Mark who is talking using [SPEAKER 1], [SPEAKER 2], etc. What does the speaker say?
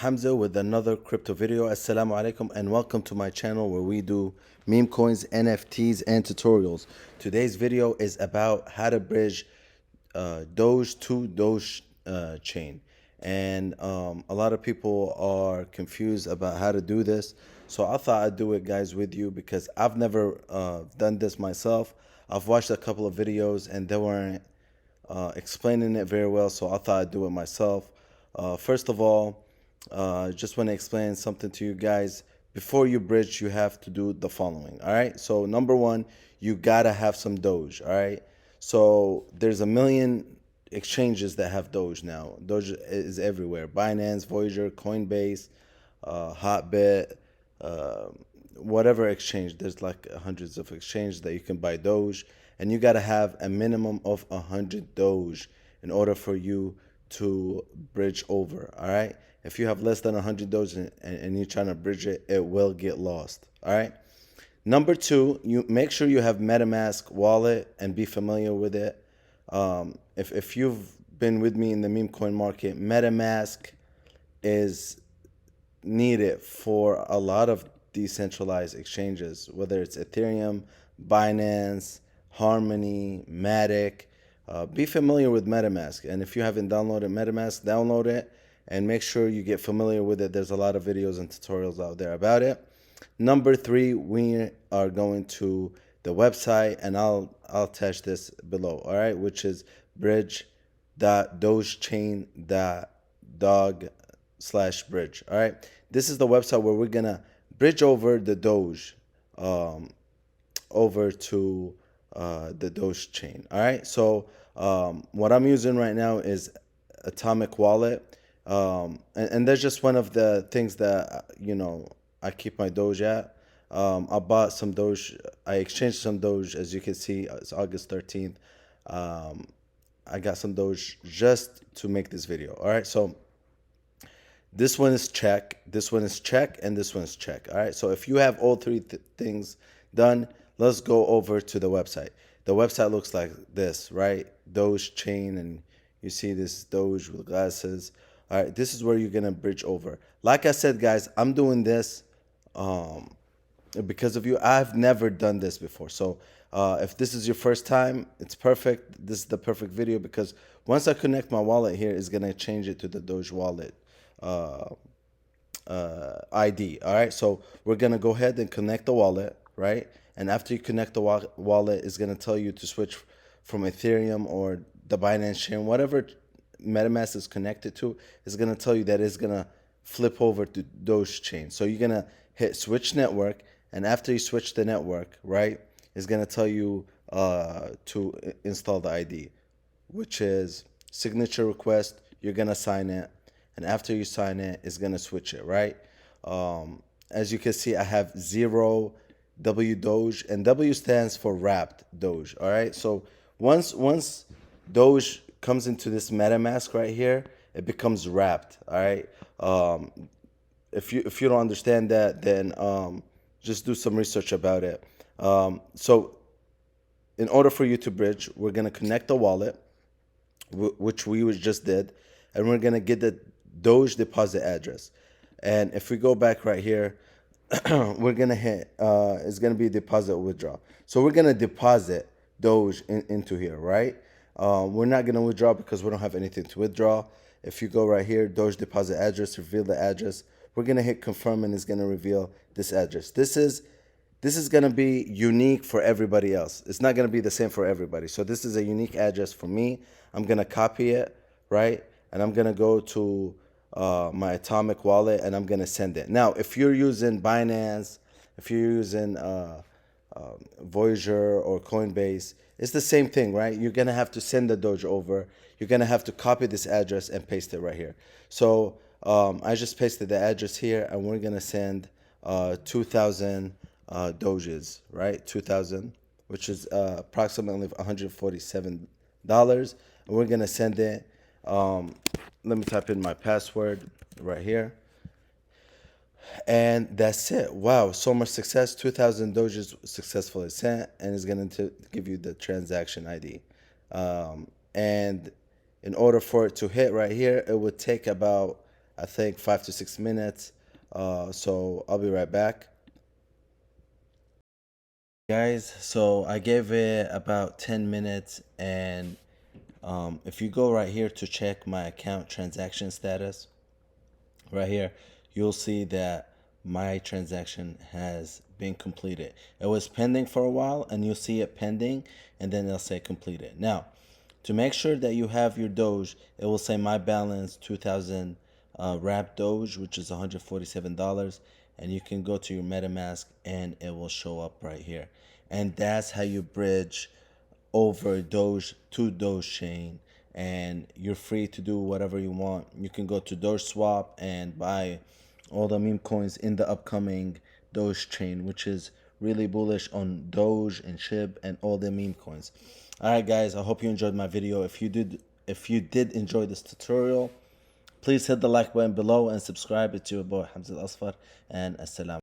[SPEAKER 1] Hamza with another crypto video. Assalamu alaikum and welcome to my channel where we do meme coins, NFTs, and tutorials. Today's video is about how to bridge Doge to Doge chain. And a lot of people are confused about how to do this. So I thought I'd do it, guys, with you because I've never done this myself. I've watched a couple of videos and they weren't explaining it very well, so I thought I'd do it myself. First of all, just want to explain something to you guys. Before you bridge, you have to do the following. All right. So number one, you gotta have some Doge. All right. So there's a million exchanges that have Doge now. Doge is everywhere. Binance, Voyager, Coinbase, Hotbit, whatever exchange. There's like hundreds of exchanges that you can buy Doge, and you gotta have a minimum of 100 Doge in order for you to bridge over. All right. If you have less than 100 Doge and you're trying to bridge it, it will get lost. All right. Number two, you make sure you have MetaMask wallet and be familiar with it. If you've been with me in the meme coin market, MetaMask is needed for a lot of decentralized exchanges, whether it's Ethereum, Binance, Harmony, Matic. Be familiar with MetaMask, and if you haven't downloaded MetaMask, download it and make sure you get familiar with it. There's a lot of videos and tutorials out there about it. Number three, we are going to the website, and I'll attach this below, all right, which is bridge.dogechain.dog/bridge. All right, this is the website where we're gonna bridge over the Doge over to the Doge chain. All right, so what I'm using right now is Atomic Wallet, and that's just one of the things that I keep my Doge at. I bought some Doge. I exchanged some Doge, as you can see. It's August 13th. I got some Doge just to make this video. All right, so this one is check, this one is check, and this one is check. All right, so if you have all three things done, let's go over to the website. The website looks like this, right? Doge chain, and you see this Doge with glasses. All right, this is where you're gonna bridge over. Like I said, guys, I'm doing this because of you. I've never done this before, so if this is your first time, it's perfect. This is the perfect video because once I connect my wallet here, it's gonna change it to the Doge wallet ID. All right, so we're gonna go ahead and connect the wallet, right? And after you connect the wallet, it's gonna tell you to switch from Ethereum or the Binance chain, whatever MetaMask is connected to. It's gonna tell you that it's gonna flip over to Doge chain. So you're gonna hit switch network, and after you switch the network, right, it's gonna tell you to install the ID, which is signature request. You're gonna sign it, and after you sign it, it's gonna switch it, right? As you can see, I have 0 W Doge, and W stands for wrapped Doge. All right, so once Doge comes into this MetaMask right here, it becomes wrapped. All right, if you don't understand that, then just do some research about it. So in order for you to bridge, we're gonna connect the wallet, which we just did, and we're gonna get the Doge deposit address. And if we go back right here, we're gonna hit it's gonna be deposit withdraw. So we're gonna deposit Doge into here, right? We're not gonna withdraw because we don't have anything to withdraw. If you go right here, Doge deposit address, reveal the address, we're gonna hit confirm, and it's gonna reveal this address. This is gonna be unique for everybody else. It's not gonna be the same for everybody. So this is a unique address for me. I'm gonna copy it, right? And I'm gonna go to my Atomic wallet, and I'm gonna send it. Now, if you're using Binance, if you're using Voyager or Coinbase, it's the same thing, right? You're gonna have to send the Doge over. You're gonna have to copy this address and paste it right here. So I just pasted the address here, and we're gonna send 2,000 Doges, right? 2,000, which is approximately $147, and we're gonna send it. Let me type in my password right here. And that's it. Wow, so much success. 2,000 Doges successfully sent, and it's going to give you the transaction ID. And in order for it to hit right here, it would take about I think 5 to 6 minutes. So I'll be right back. Guys, so I gave it about 10 minutes, and if you go right here to check my account transaction status, right here, you'll see that my transaction has been completed. It was pending for a while, and you'll see it pending, and then it'll say completed. Now, to make sure that you have your Doge, it will say my balance 2000 wrapped Doge, which is $147, and you can go to your MetaMask and it will show up right here. And that's how you bridge over Doge to DogeChain, and you're free to do whatever you want. You can go to Doge Swap and buy all the meme coins in the upcoming Doge chain, which is really bullish on Doge and SHIB and all the meme coins. All right, guys, I hope you enjoyed my video. If you did enjoy this tutorial, please hit the like button below and subscribe. It's your boy Hamza Al Asfar, and assalam.